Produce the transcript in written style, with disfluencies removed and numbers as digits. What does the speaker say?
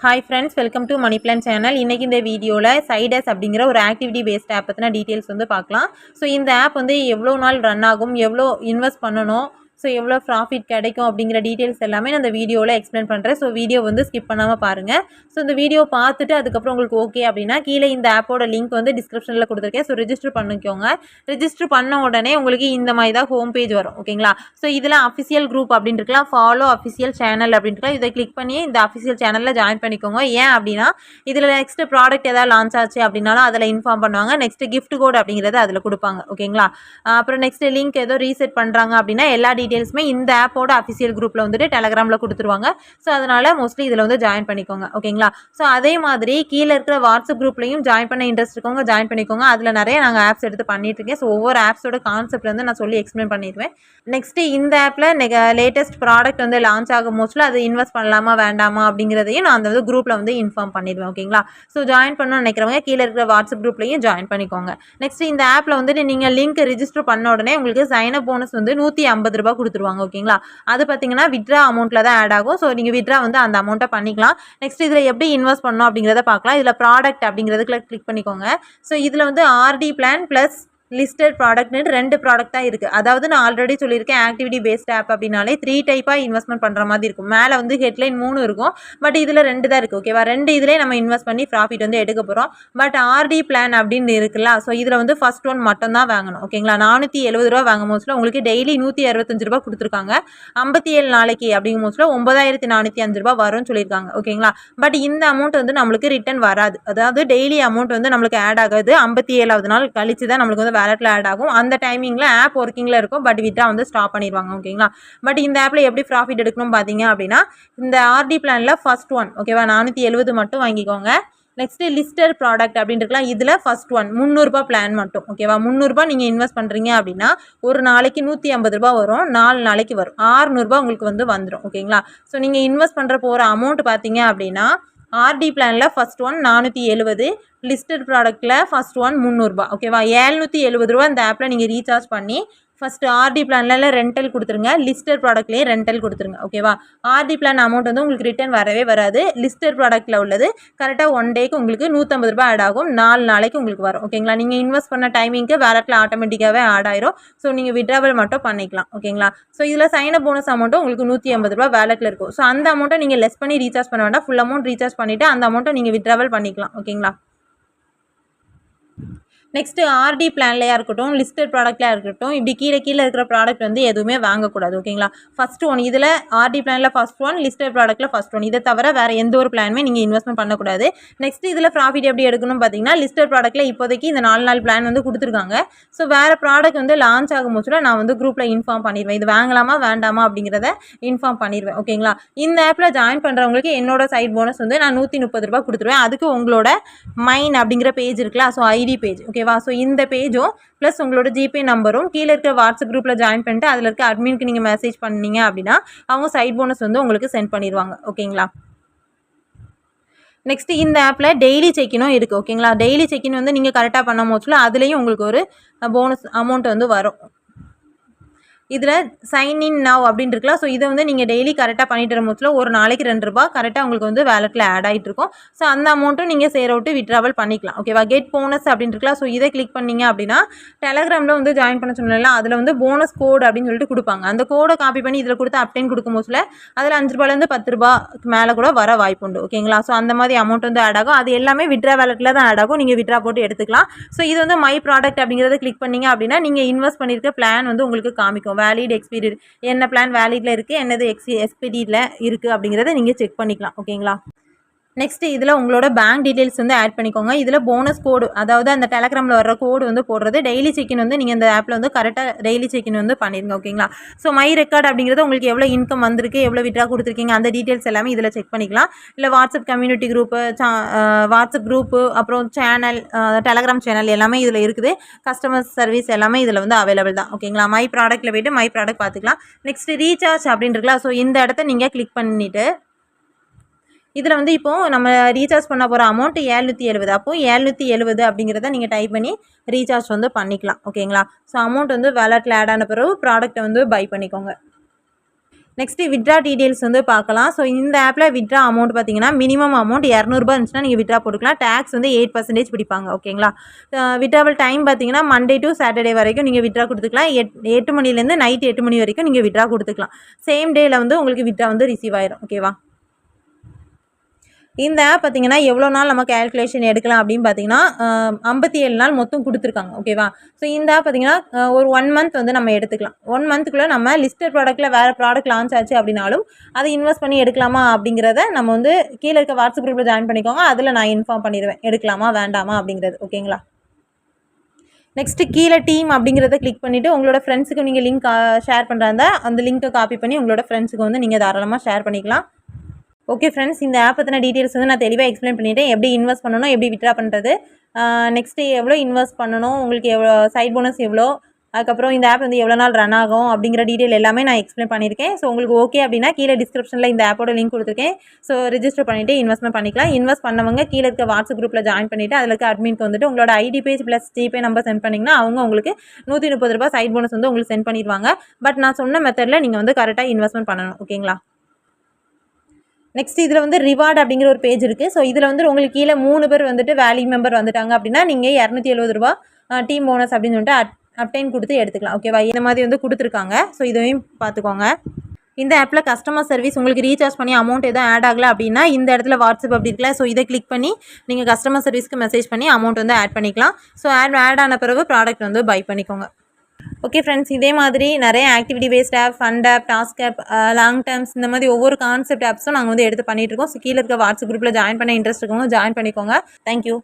Hi friends, welcome to Money Plan channel. இன்னைக்கு இந்த வீடியோல Sideas அப்படிங்கிற ஒரு ஆக்டிவிட்டி பேஸ்ட் ஆப் பத்தின டீடைல்ஸ் வந்து பார்க்கலாம். ஸோ இந்த ஆப் வந்து எவ்வளோ நாள் ரன் ஆகும், எவ்வளோ இன்வெஸ்ட் பண்ணணும், ஸோ எவ்வளோ ப்ராஃபிட் கிடைக்கும் அப்படிங்கிற டீடைல்ஸ் எல்லாமே நான் இந்த வீடியோவில் எக்ஸ்பிளைன் பண்ணுறேன். ஸோ வீடியோ வந்து ஸ்கிப் பண்ணாமல் பாருங்கள். ஸோ இந்த வீடியோ பார்த்துட்டு அதுக்கப்புறம் உங்களுக்கு ஓகே அப்படின்னா கீழே இந்த ஆப்போட லிங்க் வந்து டிஸ்கிரிப்ஷனில் கொடுத்துருக்கேன். ஸோ ரெஜிஸ்டர் பண்ணிக்கோங்க. ரெஜிஸ்டர் பண்ண உடனே உங்களுக்கு இந்த மாதிரி தான் ஹோம் பேஜ் வரும். ஓகேங்களா? ஸோ இதில் அஃபிஷியல் குரூப் அப்படின்னு இருக்கலாம், ஃபாலோ அஃபிஷியல் சேனல் அப்படின்னு இருக்கலாம். இதை கிளிக் பண்ணி இந்த அஃபிஷியல் சேனலில் ஜாயின் பண்ணிக்கோங்க. ஏன் அப்படின்னா இதில் நெக்ஸ்ட் ப்ராடக்ட் ஏதாவது லான்ச் ஆச்சு அப்படின்னாலும் அதில் இன்ஃபார்ம் பண்ணுவாங்க. நெக்ஸ்ட் கிஃப்ட் கோட் அப்படிங்கிறது அதில் கொடுப்பாங்க. ஓகேங்களா? அப்புறம் நெக்ஸ்ட் லிங்க் ஏதோ ரீசெட் பண்ணுறாங்க அப்படின்னா எல்லா டீட்டெயில்ஸுமே இந்த ஆப்போட அஃபிஷியல் குரூப்பில் வந்துட்டு டெலகிராமில் கொடுத்துருவாங்க. ஸோ அதனால் மோஸ்ட்லி இதில் வந்து ஜாயின் பண்ணிக்கோங்க. ஓகேங்களா? ஸோ அதே மாதிரி கீழே இருக்கிற வாட்ஸ்அப் குரூப்லையும் ஜாயின் பண்ண இன்ட்ரெஸ்ட் இருக்கவங்க ஜாயின் பண்ணிக்கோங்க. அதில் நிறைய நாங்கள் ஆப்ஸ் எடுத்து பண்ணிட்டு இருக்கேன். ஸோ ஒவ்வொரு ஆப்ஸோட கான்செப்ட் வந்து நான் சொல்லி எக்ஸ்பிளைன் பண்ணிடுவேன். நெக்ஸ்ட் இந்த ஆப்பில் லேட்டஸ்ட் ப்ராடக்ட் வந்து லான்ச் ஆகும் மோஸ்ட்ல அது இன்வெஸ்ட் பண்ணலாமா வேண்டாமா அப்படிங்கிறதையும் நான் அந்த வந்து குரூப்பில் வந்து இன்ஃபார்ம் பண்ணிடுவேன். ஓகேங்களா? ஸோ ஜாயின் பண்ணணும்னு நினைக்கிறவங்க கீழே இருக்கிற வாட்ஸ்அப் குரூப்லையும் ஜாயின் பண்ணிக்கோங்க. நெக்ஸ்ட் இந்த ஆப்பில் வந்துட்டு நீங்கள் லிங்க் ரிஜிஸ்டர் பண்ண உடனே உங்களுக்கு சைன் அப் போனஸ் வந்து ₹150 கொடுத்துருவாங்க. ஓகேங்களா? அது பார்த்தீங்கன்னா வித்ரா அமௌண்ட்டில் தான் ஆட் ஆகும். ஸோ நீங்கள் வித்ரா வந்து அந்த அமௌண்ட்டை பண்ணிக்கலாம். நெக்ஸ்ட் இதில் எப்படி இன்வெஸ்ட் பண்ணணும் அப்படிங்கிறத பார்க்கலாம். இதில் ப்ராடக்ட் அப்படிங்கிறதுக்குள்ள கிளிக் பண்ணிக்கோங்க. ஸோ இதில் வந்து ஆர்டி பிளான் ப்ளஸ் லிஸ்டட் ப்ராடக்ட்னு 2 ப்ராடக்ட் தான் இருக்குது. அதாவது நான் ஆல்ரெடி சொல்லியிருக்கேன் ஆக்டிவிட்டி பேஸ்ட் ஆப் அப்படின்னாலே 3 டைப்பாக இன்வெஸ்ட்மெண்ட் பண்ணுற மாதிரி இருக்கும். மேலே வந்து ஹெட்லைன் 3 இருக்கும். பட் இதில் 2 தான் இருக்குது. ஓகேவா? 2 இதிலே நம்ம இன்வெஸ்ட் பண்ணி ப்ராஃபிட் வந்து எடுக்க போகிறோம். பட் ஆர்டி பிளான் அப்படின்னு இருக்குல்ல, ஸோ இதில் வந்து ஃபர்ஸ்ட் ஒன் மட்டும் தான் வாங்கணும். ஓகேங்களா? ₹470 வாங்கும் போதுல உங்களுக்கு டெய்லி ₹165 கொடுத்துருக்காங்க. 57 நாளைக்கு அப்படிங்கும் போதுல ₹9405 வரும்னு சொல்லியிருக்காங்க. ஓகேங்களா? பட் இந்த அமௌண்ட் வந்து நம்மளுக்கு ரிட்டர்ன் வராது. அதாவது டெய்லி அமௌண்ட் வந்து நம்மளுக்கு ஆட் ஆகாது. 57வது நாள் கழிச்சு தான் நம்மளுக்கு வந்து வேலெட்டில் ஆட் ஆகும். அந்த டைமிங்கில் ஆப் ஒர்க்கிங்கில் இருக்கும். பட் வித்ரா வந்து ஸ்டாப் பண்ணிடுவாங்க. ஓகேங்களா? பட் இந்த ஆப்பில் எப்படி ப்ராஃபிட் எடுக்கணும் பார்த்தீங்க அப்படின்னா இந்த ஆர்டி பிளானில் ஃபர்ஸ்ட் ஒன் ஓகேவா 470 மட்டும் வாங்கிக்கோங்க. நெக்ஸ்ட் லிஸ்டர் ப்ராடக்ட் அப்படின்னு இருக்கலாம். இதில் ஃபர்ஸ்ட் ஒன் ₹300 பிளான் மட்டும். ஓகேவா? ₹300 நீங்கள் இன்வெஸ்ட் பண்ணுறீங்க அப்படின்னா ஒரு நாளைக்கு ₹150 வரும். 4 நாளைக்கு வரும். ₹600 உங்களுக்கு வந்து வந்துடும். ஓகேங்களா? ஸோ நீங்கள் இன்வெஸ்ட் பண்ணுற போகிற அமௌண்ட் பார்த்தீங்க அப்படின்னா ஆர்டி பிளானில் ஃபர்ஸ்ட் ஒன் 470, லிஸ்டட் ப்ராடக்ட்டில் ஃபர்ஸ்ட் ஒன் ₹300. ஓகேவா? ₹770 இந்த ஆப்பில் நீங்கள் ரீசார்ஜ் பண்ணி ஃபஸ்ட்டு ஆர்டி பிளானில் ரெண்டல் கொடுத்துருங்க. லிஸ்டர் ப்ராடக்ட்லேயே ரெண்டல் கொடுத்துருங்க. ஓகேவா? ஆர்டி பிளான் அமௌண்ட் வந்து உங்களுக்கு ரிட்டர்ன் வரவே வராது. லிஸ்டர் ப்ராடக்ட்டில் உள்ளது கரெக்டாக 1 டேக்கு உங்களுக்கு ₹150 ஆட் ஆகும். 4 நாளைக்கு உங்களுக்கு வரும். ஓகேங்களா? நீங்கள் இன்வெஸ்ட் பண்ண டைமிங்க்கு வேலெட்டில் ஆட்டோமேட்டிக்காகவே ஆட் ஆயிரும். ஸோ நீங்கள் விட்ராவல் மட்டும் பண்ணிக்கலாம். ஓகேங்களா? ஸோ இதில் சைன் அப் போனஸ் அமௌண்ட்டும் உங்களுக்கு ₹150 வேலெட்டில் இருக்கும். ஸோ அந்த அமௌண்ட்டை நீங்கள் லெஸ் பண்ணி ரீசார்ஜ் பண்ண வேண்டாம். ஃபுல் அமௌண்ட் ரீசார்ஜ் பண்ணிவிட்டு அந்த அமௌண்ட்டை நீங்கள் விட்ராவல் பண்ணிக்கலாம். ஓகேங்களா? நெக்ஸ்ட்டு ஆர்டி பிளான்லையா இருக்கட்டும், லிஸ்டட் ப்ராடக்ட்லையா இருக்கட்டும், இப்படி கீழே இருக்கிற ப்ராடக்ட் வந்து எதுவுமே வாங்கக்கூடாது. ஓகேங்களா? ஃபர்ஸ்ட் ஒன் இதில் ஆர்டி பிளானில் ஃபர்ஸ்ட் ஒன், லிஸ்டட் ப்ராடக்ட்டில் ஃபர்ஸ்ட் ஒன். இதை தவிர வேறு எந்த ஒரு பிளானுமே நீங்கள் இன்வெஸ்ட்மெண்ட் பண்ணக்கூடாது. நெக்ஸ்ட் இதில் ப்ராஃபிட் எப்படி எடுக்கணும் பார்த்தீங்கன்னா லிஸ்டட் ப்ராடக்ட்டில் இப்போதைக்கு இந்த 4 நாள் பிளான் வந்து கொடுத்துருக்காங்க. ஸோ வேறு ப்ராடக்ட் வந்து லான்ச் ஆகும் போதுல நான் வந்து குரூப்பில் இன்ஃபார்ம் பண்ணிடுவேன். இது வாங்கலாமா வேண்டாமா அப்படிங்கிறத இன்ஃபார்ம் பண்ணிடுவேன். ஓகேங்களா? இந்த ஆப்பில் ஜாயின் பண்ணுறவங்களுக்கு என்னோட சைட் போனஸ் வந்து நான் ₹130 கொடுத்துருவேன். அதுக்கு உங்களோட மைன் அப்படிங்கிற பேஜ் இருக்குல்ல, ஸோ ஐடி பேஜ். ஓகேவா? ஸோ இந்த பேஜும் ப்ளஸ் உங்களோட ஜிபே நம்பரும் கீழே இருக்கிற வாட்ஸ்அப் குரூப்பில் ஜாயின் பண்ணிட்டு அதில் இருக்க அட்மினுக்கு நீங்கள் மெசேஜ் பண்ணீங்க அப்படின்னா அவங்க சைட் போனஸ் வந்து உங்களுக்கு சென்ட் பண்ணிடுவாங்க. ஓகேங்களா? நெக்ஸ்ட் இந்த ஆப்பில் டெய்லி செக்கினும் இருக்குது. ஓகேங்களா? டெய்லி செக்கின் வந்து நீங்கள் கரெக்டாக பண்ணும் போதுல அதுலேயும் உங்களுக்கு ஒரு போனஸ் அமௌண்ட் வந்து வரும். இதில் சைன் இன் நவ் அப்படின்னு இருக்கலாம். ஸோ இதை வந்து நீங்கள் டெய்லி கரெக்டாக பண்ணிட்டு வரும்போதுல ஒரு நாளைக்கு ₹2 கரெக்டாக உங்களுக்கு வந்து வேலெட்டில் ஆட் ஆகிட்டு இருக்கும். ஸோ அந்த அமௌண்ட்டும் நீங்கள் சேர விட்டு விட்ராவல் பண்ணிக்கலாம். ஓகேவா? கெட் போனஸ் அப்படின்னு இருக்கலாம். ஸோ இதை கிளிக் பண்ணிங்க அப்படின்னா டெலகிராமில் வந்து ஜாயின் பண்ண சொன்னால அதில் வந்து போனஸ் கோடு அப்படின்னு சொல்லிட்டு கொடுப்பாங்க. அந்த கோடை காப்பி பண்ணி இதில் கொடுத்து அப்டைன் கொடுக்கும்போதுல அதில் ₹5 ₹10 மேலே கூட வர வாய்ப்பு உண்டு. ஓகேங்களா? ஸோ அந்த மாதிரி அமௌண்ட் வந்து ஆட் ஆகும். அது எல்லாமே விட்ரா வேலெட்டில் தான் ஆட் ஆகும். நீங்கள் விட்ரா போட்டு எடுத்துக்கலாம். ஸோ இது வந்து மை ப்ராடக்ட் அப்படிங்கிறத கிளிக் பண்ணிங்க அப்படின்னா நீங்கள் இன்வெஸ்ட் பண்ணியிருக்க பிளான் வந்து உங்களுக்கு காமிக்கும். வேலிட் எக்ஸ்பீரியட் என்ன பிளான் வேலிட்ல இருக்குது, என்னது எக்ஸ்பீரியட்ல இருக்குது அப்படிங்கிறத நீங்கள் செக் பண்ணிக்கலாம். ஓகேங்களா? நெக்ஸ்ட் இதில் உங்களோட பேங்க் டீட்டெயில்ஸ் வந்து ஆட் பண்ணிக்கோங்க. இதில் போனஸ் கோடு அதாவது அந்த டெலகிராமில் வர கோடு வந்து போடுறது டெய்லி செக்கின் வந்து நீங்கள் இந்த ஆப்பில் வந்து கரெக்டாக டெய்லி செக்கின் வந்து பண்ணிடுங்க. ஓகேங்களா? ஸோ மை ரெக்கார்ட் அப்படிங்கிறது உங்களுக்கு எவ்வளோ இன்கம் வந்திருக்கு, எவ்வளோ விட்ரா கொடுத்துருக்கீங்க அந்த டீட்டெயில்ஸ் எல்லாமே இதில் செக் பண்ணிக்கலாம். இல்லை WhatsApp community group, WhatsApp group, அப்புறம் சேனல், டெலகிராம் சேனல் எல்லாமே இதில் இருக்குது. கஸ்டமர் சர்வீஸ் எல்லாமே இதில் வந்து அவைலபிள் தான். ஓகேங்களா? மை ப்ராடக்ட்டில் போய்ட்டு மை ப்ராடக்ட் பார்த்துக்கலாம். நெக்ஸ்ட் ரீசார்ஜ் அப்படின்னு இருக்கலாம். ஸோ இந்த இடத்த நீங்கள் கிளிக் பண்ணிவிட்டு இதில் வந்து இப்போது நம்ம ரீசார்ஜ் பண்ண போகிற அமௌண்ட் 770. அப்போது 770 அப்படிங்கிறத நீங்கள் டைப் பண்ணி ரீசார்ஜ் வந்து பண்ணிக்கலாம். ஓகேங்களா? ஸோ அமௌண்ட் வந்து வேலெட்டில் ஆட் ஆன பிறகு ப்ராடக்ட்டை வந்து பை பண்ணிக்கோங்க. நெக்ஸ்ட்டு வித்ட்ரா டீட்டெயில்ஸ் வந்து பார்க்கலாம். ஸோ இந்த ஆப்பில் வித்ட்ரா அமௌண்ட் பார்த்தீங்கன்னா மினிமம் அமௌண்ட் ரூ. 200 இருந்துச்சுன்னா நீங்கள் வித்ட்ரா போட்டுக்கலாம். டேக்ஸ் வந்து 8% பிடிப்பாங்க. ஓகேங்களா? வித்ட்ராவல் டைம் பார்த்தீங்கன்னா மண்டே டு சாட்டர்டே வரைக்கும் நீங்கள் வித்ட்ரா கொடுத்துக்கலாம். 8 மணிலேருந்து நைட் 8 மணி வரைக்கும் நீங்கள் வித்ட்ரா கொடுத்துக்கலாம். சேம் டேயில் வந்து உங்களுக்கு வித்ட்ரா வந்து ரிசீவ் ஆயிரும். ஓகேவா? இந்த ஆப் பார்த்தீங்கன்னா எவ்வளோ நாள் நம்ம கேல்குலேஷன் எடுக்கலாம் அப்படின்னு பார்த்தீங்கன்னா 57 நாள் மொத்தம் கொடுத்துருக்காங்க. ஓகேவா? ஸோ இந்த ஆப் பார்த்தீங்கன்னா ஒரு 1 மந்த் வந்து நம்ம எடுத்துக்கலாம். 1 மந்த்துக்குள்ளே நம்ம லிஸ்டட் ப்ராடக்ட்டில் வேறு ப்ராடக்ட் லான்ச் ஆச்சு அப்படின்னாலும் அதை இன்வெஸ்ட் பண்ணி எடுக்கலாமா அப்படிங்கிறத நம்ம வந்து கீழே இருக்க வாட்ஸ்அப் குரூப்பில் ஜாயின் பண்ணிக்கோங்க. அதில் நான் இன்ஃபார்ம் பண்ணிடுவேன் எடுக்கலாமா வேண்டாமா அப்படிங்கிறது. ஓகேங்களா? நெக்ஸ்ட்டு கீழே டீம் அப்படிங்கிறத கிளிக் பண்ணிவிட்டு உங்களோட ஃப்ரெண்ட்ஸுக்கு நீங்கள் லிங்க் ஷேர் பண்ணுறாங்க அந்த லிங்க்கை காப்பி பண்ணி உங்களோட ஃப்ரெண்ட்ஸுக்கு வந்து நீங்கள் தாராளமாக ஷேர் பண்ணிக்கலாம். ஓகே ஃப்ரெண்ட்ஸ், இந்த ஆப் பற்றின டீட்டெயில்ஸ் வந்து நான் தெளிவாக எக்ஸ்பிளைன் பண்ணிவிட்டேன். எப்படி இன்வெஸ்ட் பண்ணணும், எப்படி வித்ட்ரா பண்ணுறது, நெக்ஸ்ட்டு எவ்வளோ இன்வெஸ்ட் பண்ணணும், உங்களுக்கு எவ்வளோ சைட் போனஸ் எவ்வளோ, அதுக்கப்புறம் இந்த ஆப் வந்து எவ்வளோ நாள் ரன் ஆகும் அப்படிங்கிற டீட்டெயில் எல்லாமே நான் எக்ஸ்பிளைன் பண்ணியிருக்கேன். ஸோ உங்களுக்கு ஓகே அப்படின்னா கீழே டிஸ்கிரிப்ஷனில் இந்த ஆப்போட லிங்க் கொடுத்துருக்கேன். ஸோ ரிஜிஸ்டர் பண்ணிவிட்டு இன்வெஸ்ட்மெண்ட் பண்ணிக்கலாம். இன்வெஸ்ட் பண்ணவங்க கீழே இருக்க வாட்ஸ்அப் குரூப்பில் ஜாயின் பண்ணிவிட்டு அதில் இருக்க அட்மின்க்கு வந்துட்டு உங்களோட ID page plus GPay number send பண்ணிங்கன்னா அவங்க உங்களுக்கு ₹130 சைட் போனஸ் வந்து உங்களுக்கு சென்ட் பண்ணிடுவாங்க. பட் நான் சொன்ன மெத்தடில் நீங்கள் வந்து கரெக்டாக இன்வெஸ்ட்மெண்ட் பண்ணணும். ஓகேங்களா? நெக்ஸ்ட் இதில் வந்து ரிவார்டு அப்படிங்கிற ஒரு பேஜ் இருக்குது. ஸோ இதில் வந்து உங்களுக்கு கீழே 3 பேர் வந்துட்டு வேல்யூ மெம்பர் வந்துட்டாங்க அப்படின்னா நீங்கள் ₹270 டீம் போனஸ் அப்படின்னு சொல்லிட்டு அப்டைன் கொடுத்து எடுத்துக்கலாம். ஓகேவா? இந்த மாதிரி வந்து கொடுத்துருக்காங்க. ஸோ இதையும் பார்த்துக்கோங்க. இந்த ஆப்பில் கஸ்டமர் சர்வீஸ் உங்களுக்கு ரீசார்ஜ் பண்ணி அமௌண்ட் எதுவும் ஆட் ஆகலை அப்படின்னா இந்த இடத்துல வாட்ஸ்அப் அப்படி இருக்குல்ல, ஸோ இதை கிளிக் பண்ணி நீங்கள் கஸ்டமர் சர்வீஸ்க்கு மெசேஜ் பண்ணி அமௌண்ட் வந்து ஆட் பண்ணிக்கலாம். ஸோ ஆட் ஆன பிறகு ப்ராடக்ட் வந்து பை பண்ணிக்கோங்க. ஓகே ஃப்ரெண்ட்ஸ், இதே மாதிரி நிறைய activity based app, fund app, task app, long terms இந்த மாதிரி ஒவ்வொரு கான்செப்ட் ஆப்ஸும் நாங்கள் வந்து எடுத்து பண்ணிகிட்டு இருக்கோம். ஸோ கீழே இருக்க வாட்ஸ்அப் குரூப்பில் ஜாயின் பண்ண இன்ட்ரெஸ்ட் இருக்கவங்க ஜாயின் பண்ணிக்கோங்க. தேங்க்யூ.